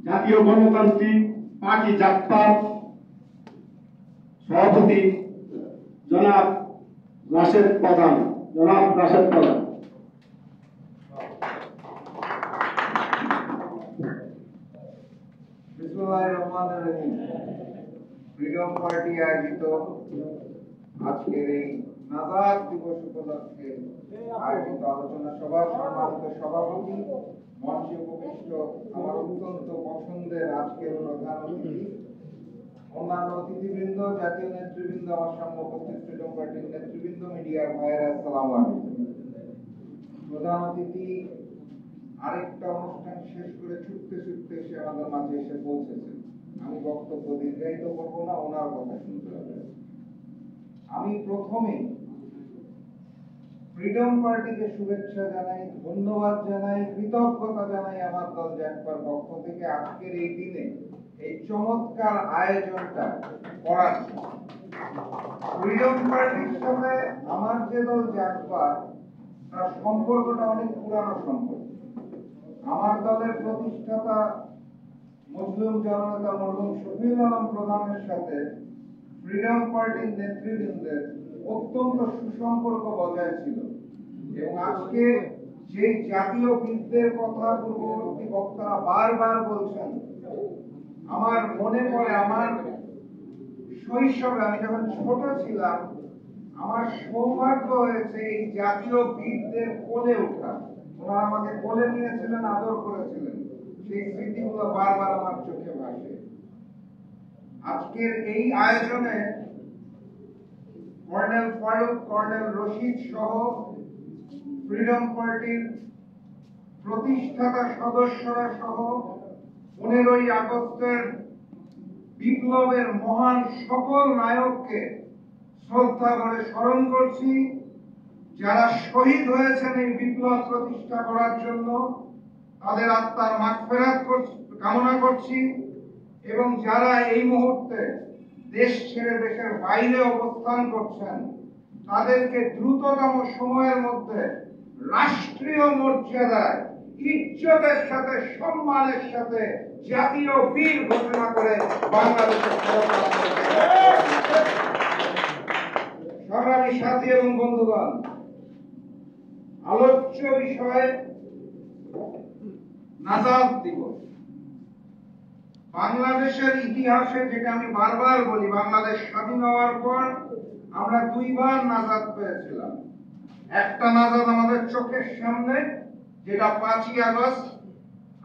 জাতীয় গণতান্ত্রিক পার্টি জাপার সভাপতি জনাব রাশেদ প্রধান। ফ্রিডম পার্টি আয়োজিত আজকের এই নাজাত দিবস উপলক্ষে আয়োজিত আলোচনা সভার সম্মানিত সভাপতি, মঞ্চে উপবিষ্ট আমার অত্যন্ত পছন্দের আজকের প্রধান অতিথি, অন্যান্য অতিথিবৃন্দ, জাতীয় নেতৃবৃন্দ, আমার সামনে উপস্থিত ফ্রিডম পার্টির নেতৃবৃন্দ, মিডিয়ার ভাইয়েরা, আসসালামু আলাইকুম। প্রধান অতিথি আরেকটা অনুষ্ঠান শেষ করে ছুটতে ছুটতে এসে আমাদের মাঝে এসে পৌঁছেছেন। আমি বক্তব্য দীর্ঘায়িত করবো না, ওনার কথা শুনতে হবে। আমি প্রথমেই ফ্রিডম পার্টিকে শুভেচ্ছা জানাই, ধন্যবাদ জানাই, কৃতজ্ঞতা জানাই আমার দল জাকপার পক্ষ থেকে আজকের এই দিনে এই চমৎকার আয়োজনটা করার জন্য। ফ্রিডম পার্টির সাথে আমার যে দল জাকপার, তার সম্পর্কটা অনেক পুরানো সম্পর্ক। আমার দলের প্রতিষ্ঠাতা মুসলিম জননেতা মরহুম শফিউল আলম প্রধানের সাথে ফ্রিডম পার্টির নেতৃবৃন্দের অত্যন্ত সুসম্পর্ক বজায় ছিল, এবং আজকে যে জাতীয় বিদ্যের কথা পূর্ববর্তী বক্তারা বারবার বলছেন, আমার মনে পড়ে আমার শৈশবে আমি যখন ছোট ছিলাম, আমার সৌভাগ্য হয়েছে এই জাতীয় বীরদের কোলে ওঠা। ওনারা আমাকে কোলে নিয়েছিলেন, আদর করেছিলেন, সেই স্মৃতিগুলো বারবার আমার চোখে ভাসে। আজকের এই আয়োজনে কর্নেল ফারুক, কর্নেল রশিদ সহ ফ্রিডম পার্টির প্রতিষ্ঠাতা সদস্যরা সহ 15ই আগস্টের বিপ্লবের মহান সকল নায়ককে শ্রদ্ধা করে স্মরণ করছি। যারা শহীদ হয়েছেন এই বিপ্লব প্রতিষ্ঠা করার জন্য, তাদের আত্মার মাগফিরাত কামনা করছি, এবং যারা এই মুহূর্তে দেশ ছেড়ে দেশের বাইরে অবস্থান করছেন, তাদেরকে দ্রুততম সময়ের মধ্যে রাষ্ট্রীয় মর্যাদায় ইজ্জতের সাথে, সম্মানের সাথে জাতীয় বীর ঘোষণা করে বাংলাদেশের সংগ্রামী সাথী এবং বন্ধুগণ, আলোচ্য বিষয় নাজাত দিবস। বাংলাদেশের ইতিহাসে, যেটা আমি বারবার বলি, বাংলাদেশ স্বাধীন হওয়ার পর আমরা দুইবার নাজাত পেয়েছিলাম। একটা নাজাত আমাদের চোখের সামনে, যেটা 5ই আগস্ট।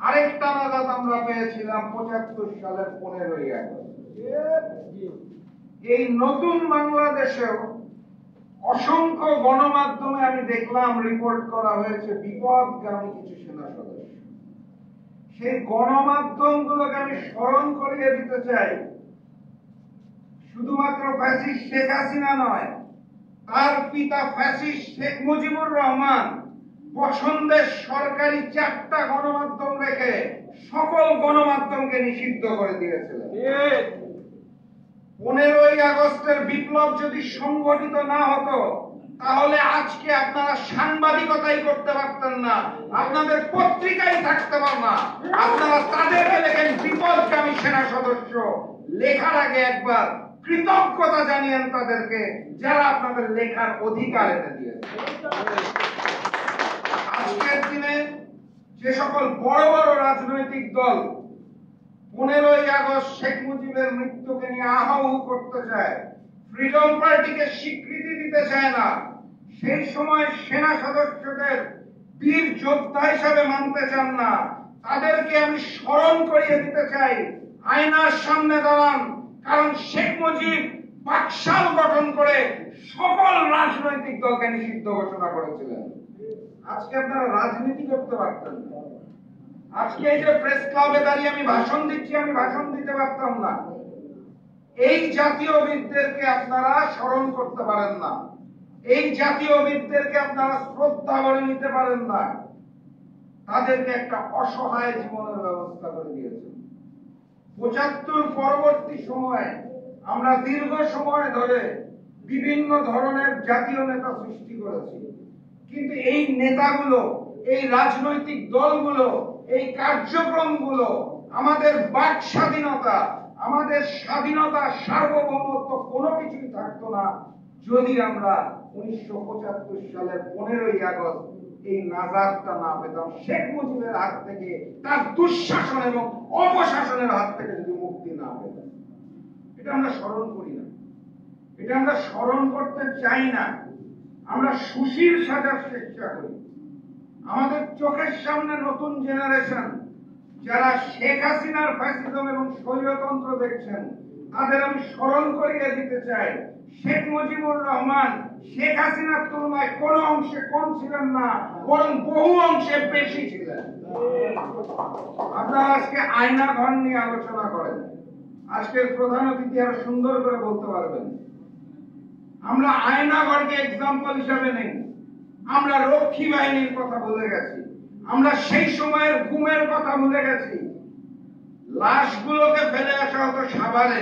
আরেকটা নাজাত আমরা পেয়েছিলাম 75 সালের 15ই আগস্ট। এই নতুন বাংলাদেশেও অসংখ্য গণমাধ্যমে আমি দেখলাম রিপোর্ট করা হয়েছে বিপদগামী কিছু সেনা সদস্য। সেই গণমাধ্যমগুলোকে আমি স্মরণ করিয়ে দিতে চাই, শুধুমাত্র ফ্যাসিস্ট শেখ হাসিনা নয়, তার পিতা ফ্যাসিস্ট শেখ মুজিবুর রহমান পছন্দের সরকারি 4টা গণমাধ্যম রেখে সকল গণমাধ্যমকে নিষিদ্ধ করে দিয়েছিলেন। 15ই আগস্টের বিপ্লব যদি সংগঠিত না হতো, তাহলে আজকে আপনারা সাংবাদিকতাই করতে পারতেন না, আপনাদের পত্রিকাই থাকতে পারত না। আপনারা তাদেরকে লেখেন বিপদগামী সেনা সদস্য। লেখার আগে একবার কৃতজ্ঞতা জানিয়েন তাদেরকে, যারা আপনাদের লেখার অধিকার এনে দিয়েছে। আজকের দিনে যে সকল বড় বড় রাজনৈতিক দল 15ই আগস্ট শেখ মুজিবের মৃত্যুকে নিয়ে আহাহু করতে চায়, ফ্রিডম পার্টিকে স্বীকৃতি দিতে চায় না, সেই সময় সেনা সদস্যদের বীর যোদ্ধা হিসাবে মানতে চান না, তাদেরকে আমি স্মরণ করিয়ে দিতে চাই, আয়নার সামনে দাঁড়ান। কারণ শেখ মুজিব বাকশাল গঠন করে সকল রাজনৈতিক দলকে নিষিদ্ধ ঘোষণা করেছিলেন। আজকে আপনারা রাজনীতি করতে পারতেন না। আজকে এই যে প্রেস ক্লাবে দাঁড়িয়ে আমি ভাষণ দিচ্ছি, আমি ভাষণ দিতে পারতাম না। এই জাতীয় বীরদেরকে আপনারা স্মরণ করতে পারেন না, এই জাতীয় বীরদেরকে আপনারা শ্রদ্ধা করে নিতে পারেন না। তাদেরকে একটা অসহায় জীবনের ব্যবস্থা করে দিয়েছেন। 75 পরবর্তী সময়ে আমরা দীর্ঘ সময় ধরে বিভিন্ন ধরনের জাতীয় নেতা সৃষ্টি করেছি, কিন্তু এই নেতাগুলো, এই রাজনৈতিক দলগুলো, এই কার্যক্রমগুলো আমাদের বাক স্বাধীনতা, আমাদের স্বাধীনতা, সার্বভৌমত্ব কোনো কিছুই থাকতো না যদি আমরা 1975 সালের 15ই আগস্ট এই নাজাতটা না পেতাম, শেখ মুজিবের হাত থেকে, তার দুঃশাসন এবং অপশাসনের হাত থেকে যদি মুক্তি না পেতাম। এটা আমরা স্মরণ করি না, এটা আমরা স্মরণ করতে চাই না। আমরা সুশীল সাজার চেষ্টা করি। আমাদের চোখের সামনে নতুন জেনারেশন যারা শেখ হাসিনার ফ্যাসিজম এবং স্বৈরতন্ত্র দেখছেন, তাদের আমি স্মরণ করিয়ে দিতে চাই, শেখ মুজিবুর রহমান শেখ হাসিনার তুলনায় কোন অংশে কম ছিলেন না, বরং বহু অংশে বেশি ছিলেন। আপনারা আজকে আয়না ঘর নিয়ে আলোচনা করেন, আজকের প্রধান অতিথি আরো সুন্দর করে বলতে পারবেন। আমরা আয়নাঘরকে এক্সাম্পল হিসাবে নেই, আমরা রক্ষী বাহিনীর কথা ভুলে গেছি, আমরা সেই সময়ের গুমের কথা ভুলে গেছি। লাশগুলোকে ফেলে আসা হতো সাভারে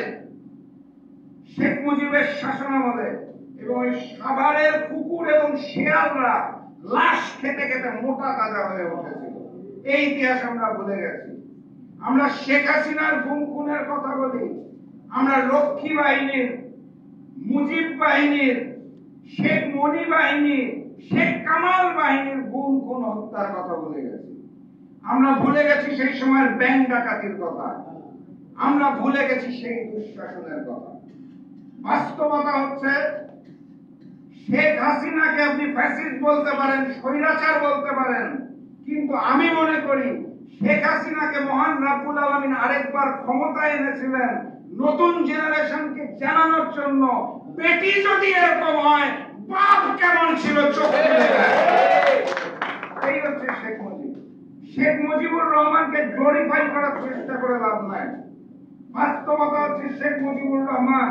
শেখ মুজিবের শাসনামলে, এবং ওই সাভারের কুকুর এবং শিয়ালরা লাশ খেতে খেতে মোটা তাজা হয়ে উঠেছিল। এই ইতিহাস আমরা ভুলে গেছি। আমরা শেখ হাসিনার গুম খুনের কথা বলি, আমরা রক্ষী বাহিনীর, মুজিব বাহিনীর, শেখ মনি বাহিনী, শেখ কামাল বাহিনীর গুম খুন হত্যার কথা ভুলে গেছি। আমরা ভুলে গেছি সেই সময়ের ব্যাংক ডাকাতির কথা, আমরা ভুলে গেছি সেই দুঃশাসনের কথা। বাস্তবতা হচ্ছে শেখ হাসিনাকে আপনি ফ্যাসিস্ট বলতে পারেন, স্বৈরাচার বলতে পারেন, কিন্তু আমি মনে করি শেখ হাসিনাকে মহান রাব্বুল আলামিন আরেকবার ক্ষমতায় এনেছিলেন নতুন জেনারেশনকে জানানোর জন্য, বেটি যদি এরকম হয় বাপ কেমন ছিল চোখে দেখা। এই হচ্ছে শেখ মুজিব। শেখ মুজিবুর রহমানকে গ্লোরিফাই করার চেষ্টা করে লাভ নাই। বাস্তবতা হচ্ছে শেখ মুজিবুর রহমান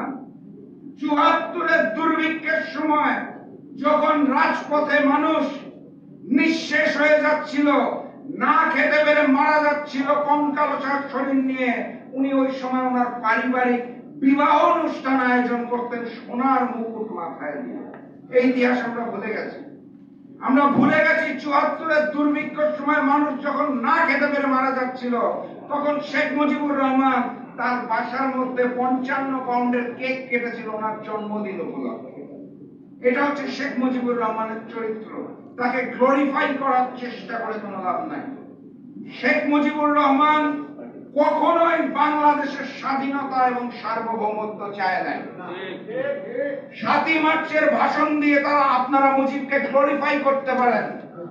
৭৪-এর দুর্ভিক্ষের সময় যখন রাজপথে মানুষ নিঃশেষ হয়ে যাচ্ছিল, না খেতে পেরে মারা যাচ্ছিল কঙ্কালসার শরীর নিয়ে, উনি ওই সময় ওনার পারিবারিক বিবাহ অনুষ্ঠান আয়োজন করতেন সোনার মুকুট মাথায় দিয়ে। এই ইতিহাস আমরা ভুলে গেছি। আমরা ভুলে গেছি ৭৪-এর দুর্ভিক্ষের সময় মানুষ যখন না খেতে পেরে মারা যাচ্ছিল, তখন শেখ মুজিবুর রহমান তার বাসার মধ্যে ৫৫ পাউন্ডের কেক কেটেছিল ওনার জন্মদিন উপলক্ষে। এটা হচ্ছে শেখ মুজিবুর রহমানের চরিত্র। তাকে গ্লোরিফাই করার চেষ্টা করে কোনো লাভ নাই। শেখ মুজিবুর রহমান কখনোই বাংলাদেশের স্বাধীনতা এবং সার্বভৌমত্ব চায় নাই। ৭ই মার্চের ভাষণ দিয়ে তারা আপনারা মুজিবকে গ্লোরিফাই করতে পারেন,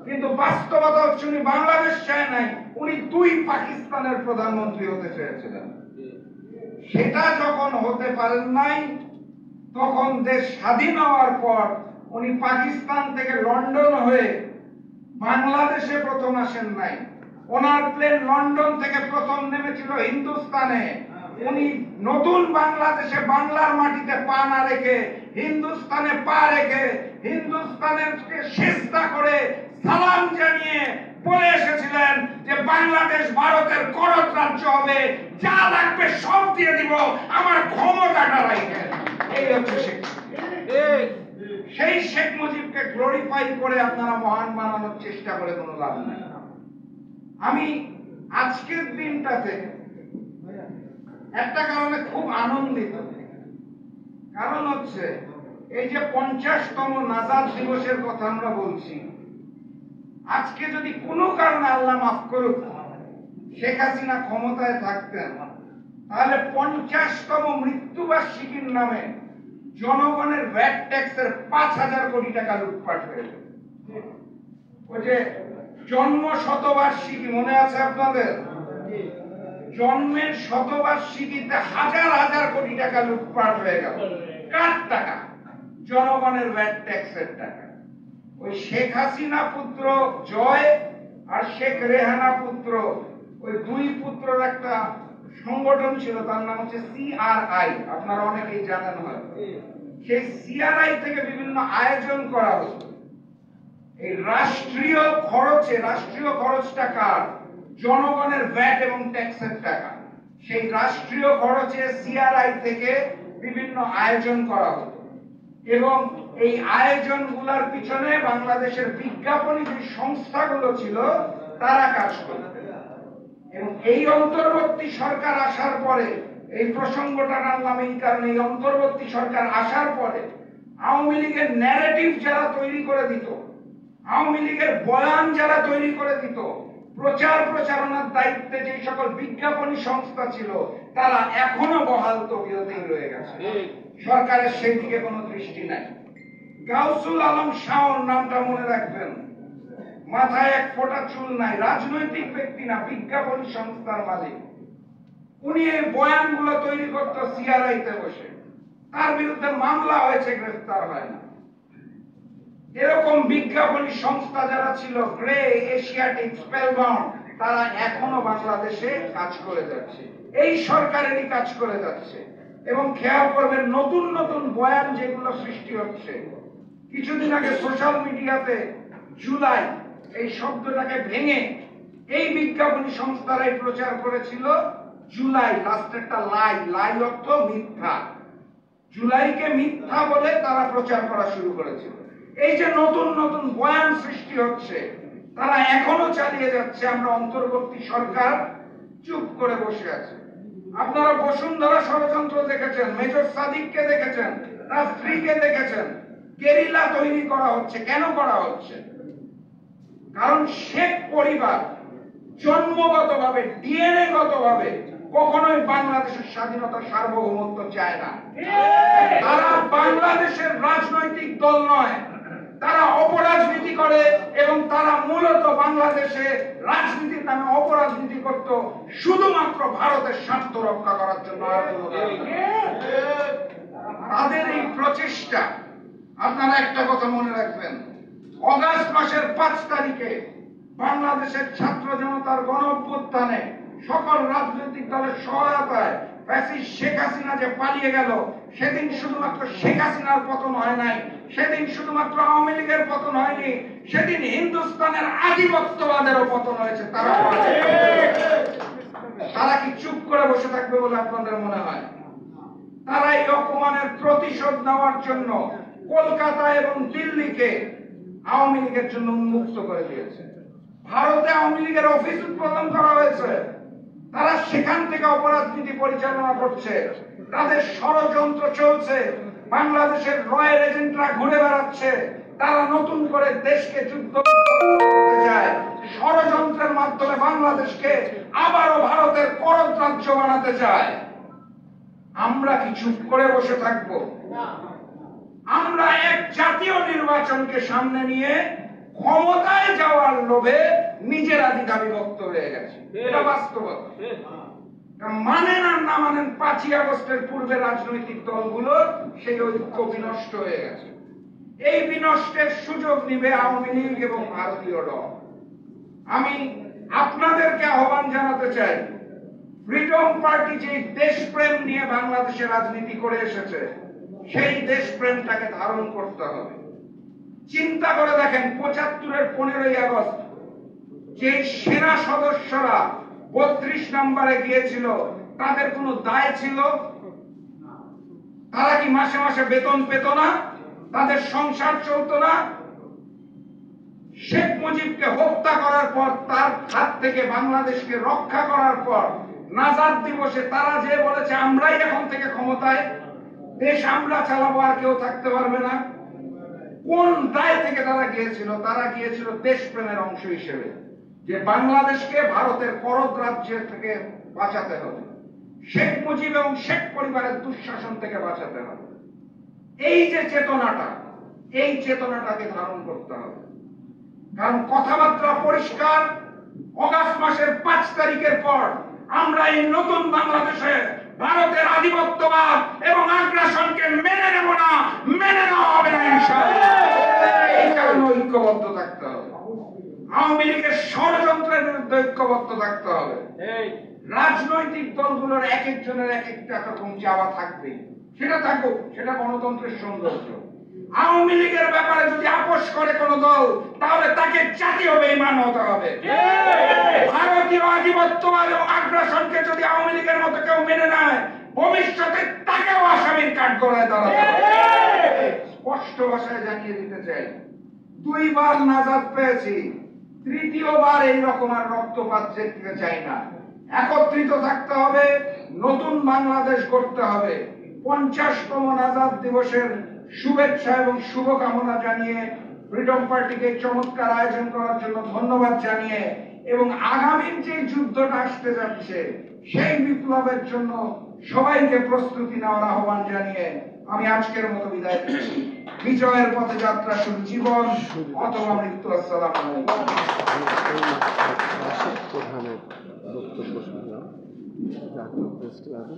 কিন্তু বাস্তবতা হচ্ছে উনি বাংলাদেশ চায় নাই, উনি ২ পাকিস্তানের প্রধানমন্ত্রী হতে চেয়েছিলেন। সেটা যখন হতে পারেন নাই, তখন দেশ স্বাধীন হওয়ার পর উনি পাকিস্তান থেকে লন্ডন হয়ে বাংলাদেশে প্রথম আসেন নাই। ওনার প্লেন লন্ডন থেকে প্রথম নেমেছিল হিন্দুস্তানে। উনি নতুন বাংলাদেশে বাংলার মাটিতে পা না রেখে হিন্দুস্তানে পা রেখে হিন্দুস্তানের সিজদা করে সালাম জানিয়ে বলে এসেছিলেন যে বাংলাদেশ ভারতের করদ রাজ্য হবে, যা লাগবে সব দিয়ে দিব, আমার ক্ষমতাটা রাখবে। এই হচ্ছে শেখ। সেই শেখ মুজিবকে গ্লোরিফাই করে আপনারা মহান বানানোর চেষ্টা করে কোনো লাভ নাই। আমি আজকের দিনটাতে একটা কারণে খুব আনন্দিত, কারণ হচ্ছে এই যে ৫০তম নাজাত দিবসের কথা আমরা বলছি, আজকে যদি কোনো কারণে আল্লাহ মাফ করুক শেখ হাসিনা ক্ষমতায় থাকতেন, তাহলে ৫০তম মৃত্যুবার্ষিকীর নামে জনগণের ভ্যাট ট্যাক্সের ৫,০০০ কোটি টাকা লুটপাট হয়েছে। ওই যে জন্ম শতবার্ষিকী মনে আছে আপনাদের? জন্মের শতবার্ষিকীতে হাজার হাজার কোটি টাকা লুটপাট হয়ে গেল। কার টাকা? জনগণের ভ্যাট ট্যাক্সের টাকা। ওই শেখ হাসিনা পুত্র জয় আর শেখ রেহানা পুত্র, ওই ২ পুত্রের একটা সংগঠন ছিল, তার নাম হচ্ছে CRI। আপনারা অনেকেই জানেন হয়তো। সেই CRI থেকে বিভিন্ন আয়োজন করা হতো। এই রাষ্ট্রীয় খরচটা কার? জনগণের ভ্যাট এবং ট্যাক্সের টাকা। সেই রাষ্ট্রীয় খরচে CRI থেকে বিভিন্ন আয়োজন করা হতো, এবং এই আয়োজনগুলোর পিছনে বাংলাদেশের বিজ্ঞাপনী যে সংস্থাগুলো ছিল তারা কাজ করত। এবং এই অন্তর্বর্তী সরকার আসার পরে, এই প্রসঙ্গটা টানলাম এই কারণে, এই অন্তর্বর্তী সরকার আসার পরে আওয়ামী লীগের ন্যারেটিভ যারা তৈরি করে দিত, আওয়ামী লীগের বয়ান যারা তৈরি করে দিত, প্রচার প্রচারণার দায়িত্বে যে সকল বিজ্ঞাপনী সংস্থা ছিল, তারা এখনো বহাল তবিয়তেই রয়ে গেছে। সরকারের সেই দিকে কোনো দৃষ্টি নাই। গাউসুল আলম শাওন নামটা মনে রাখবেন, মাথায় এক ফোঁটা চুল নাই, রাজনৈতিক ব্যক্তি না, বিজ্ঞাপনী সংস্থার মালিক। উনি এই বয়ানগুলো তৈরি করতো সিআরআইতে বসে, তার বিরুদ্ধে মামলা হয়েছে, গ্রেফতার হয় না। এরকম বিজ্ঞাপনী সংস্থা যারা ছিল, গ্রে, এশিয়াটিক, স্পেলবাউন্ড, তারা এখনো বাংলাদেশে কাজ করে যাচ্ছে, এই সরকারেরই কাজ করে যাচ্ছে। এবং খেয়াল করবেন, নতুন নতুন বয়ান যেগুলো সৃষ্টি হচ্ছে, কিছুদিন আগে সোশ্যাল মিডিয়াতে জুলাই এই শব্দটাকে ভেঙে এই বিজ্ঞাপনী সংস্থারাই প্রচার করেছিল জুলাই, লাস্টেরটা লাই, লাই অর্থ মিথ্যা, জুলাইকে মিথ্যা বলে তারা প্রচার করা শুরু করেছিল। এই যে নতুন নতুন বয়ান সৃষ্টি হচ্ছে, তারা এখনো চালিয়ে যাচ্ছে। আমরা অন্তর্বর্তী সরকার চুপ করে বসে আছে। আপনারা বসুন্ধরা ষড়যন্ত্র দেখেছেন, মেজর সাদিককে দেখেছেন, তার স্ত্রীকে দেখেছেন, গেরিলা তৈরি করা হচ্ছে। কেন করা হচ্ছে? কারণ শেখ পরিবার জন্মগতভাবে, ডিএনএ গতভাবে কখনোই বাংলাদেশের স্বাধীনতা, সার্বভৌমত্ব চায় না। তারা বাংলাদেশের রাজনৈতিক দল নয়, তারা অপরাজনীতি করে এবং তারা মূলত বাংলাদেশে রাজনীতির নামে অপরাজনীতি করত শুধুমাত্র ভারতের স্বার্থ রক্ষা করার জন্য। তাদের এই প্রচেষ্টা, আপনারা একটা কথা মনে রাখবেন, অগাস্ট মাসের 5 তারিখে বাংলাদেশের ছাত্র জনতার গণ অভ্যুত্থানে সকল রাজনৈতিক দলের সহায়তায় ফ্যাসিস্ট শেখ হাসিনা যে পালিয়ে গেল, সেদিন শুধুমাত্র শেখ হাসিনার পতন হয় নাই, সেদিন শুধুমাত্র আওয়ামী লীগের পতন হয়নি, সেদিন হিন্দুস্তানের আধিপত্যবাদেরও পতন হয়েছে। তারা কি চুপ করে বসে থাকবে বলে আপনাদের মনে হয়? তারা এই অপমানের প্রতিশোধ নেওয়ার জন্য কলকাতা এবং দিল্লিকে আওয়ামী লীগের জন্য উন্মুক্ত করে দিয়েছে। ভারতে আওয়ামী লীগের অফিস উদ্বোধন করা হয়েছে, তারা সেখান থেকে অপরাজনীতি পরিচালনা করছে, তাদের ষড়যন্ত্র চলছে, বাংলাদেশের রয়্যাল এজেন্টরা ঘুরে বেড়াচ্ছে, তারা নতুন করে দেশকে যুদ্ধ করতে চায়, ষড়যন্ত্রের মাধ্যমে বাংলাদেশকে আবারও ভারতের করদ রাজ্য বানাতে চায়। আমরা কি চুপ করে বসে থাকবো? আমরা এক জাতীয় নির্বাচনকে সামনে নিয়ে ক্ষমতায় যাওয়ার লোভে নিজেরা দ্বিধা বিভক্ত হয়ে গেছে। এটা বাস্তবতা। মানেন আর না মানেন, 5ই আগস্টের পূর্বে রাজনৈতিক দলগুলোর সেই ঐক্য বিনষ্ট হয়ে গেছে। এই বিনষ্টের সুযোগ নিবে আওয়ামী লীগ এবং ভারতীয় দল। আমি আপনাদেরকে আহ্বান জানাতে চাই, ফ্রিডম পার্টি যে দেশপ্রেম নিয়ে বাংলাদেশে রাজনীতি করে এসেছে, সেই দেশপ্রেমটাকে ধারণ করতে হবে। চিন্তা করে দেখেন, 75-এর 15ই আগস্ট যে সেনা সদস্যরা 32 নম্বরে গিয়েছিল, তাদের কোনো দায় ছিল? তারা কি মাসে মাসে বেতন পেত না? তাদের সংসার চলতো না? শেখ মুজিবকে হত্যা করার পর, তার হাত থেকে বাংলাদেশকে রক্ষা করার পর, নাজাত দিবসে তারা যে বলেছে আমরাই এখন থেকে ক্ষমতায়, দেশ আমরা চালাবো, আর কেউ থাকতে পারবে না। কোন দায় থেকে তারা গিয়েছিল? তারা গিয়েছিল দেশপ্রেমের অংশ হিসেবে, যে বাংলাদেশকে ভারতের করদ রাজ্যের থেকে বাঁচাতে হবে, শেখ মুজিব এবং শেখ পরিবারের দুঃশাসন থেকে বাঁচাতে হবে। এই যে চেতনাটা, এই চেতনাটাকে ধারণ করতে হবে। কারণ কথাবার্তা পরিষ্কার, অগাস্ট মাসের 5 তারিখের পর আমরা এই নতুন বাংলাদেশে ভারতের আধিপত্যবাদ এবং আগ্রাসনকে মেনে নেব না, মেনে নেওয়া হবে না ইনশাআল্লাহ। এই কারণে ঐক্যবদ্ধ থাকতে হবে, আওয়ামী লীগের ষড়যন্ত্রের বিরুদ্ধে ঐক্যবদ্ধ থাকতে হবে। রাজনৈতিক দলগুলোর এক একজনের এক একটা রকম চাওয়া থাকবে, সেটা থাকুক, সেটা গণতন্ত্রের সৌন্দর্য। আওয়ামী লীগের ব্যাপারে যদি আপোষ করে কোন দল, তাহলে তাকে জাতীয় বেঈমান হতে হবে। ভারতীয় আধিপত্যবাদ এবং আগ্রাসনকে যদি আওয়ামী লীগের মতো কেউ মেনে নেয়, ভবিষ্যতে তাকেও আসামির কাঠগড়ায় দাঁড়াতে হবে। স্পষ্ট ভাষায় জানিয়ে দিতে চাই, 2 বার নাজাত পেয়েছি, 3য় বার এইরকম আর রক্তপাত দেখতে চাই না। একত্রিত থাকতে হবে, নতুন বাংলাদেশ গড়তে হবে। 50তম আজাদ দিবসের শুভেচ্ছা এবং শুভকামনা জানিয়ে ফ্রিডম পার্টিকে চমৎকার আয়োজন করার জন্য ধন্যবাদ জানিয়ে এবং আগামীর যে যুদ্ধটা আসতে যাচ্ছে সেই বিপ্লবের জন্য সবাইকে প্রস্তুতি নেওয়ার আহ্বান জানিয়ে আমি আজকের মতো বিদায় নিচ্ছি। বিজয়ের পথে যাত্রা শুরু, জীবন অথবা মৃত্যু। আসসালামু আলাইকুম। প্রধানের বক্তব্য শুনলাম জাতীয় প্রেস ক্লাবে।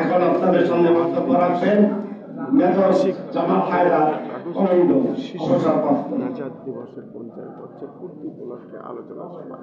এখন আপনাদের সামনে বক্তব্য রাখবেন মেজর জামাল হায়দার কমান্ডো অবসরপ্রাপ্ত। আজাদ দিবসের পঞ্চায়েত হচ্ছে পূর্তি উপলক্ষে আলোচনা সভা।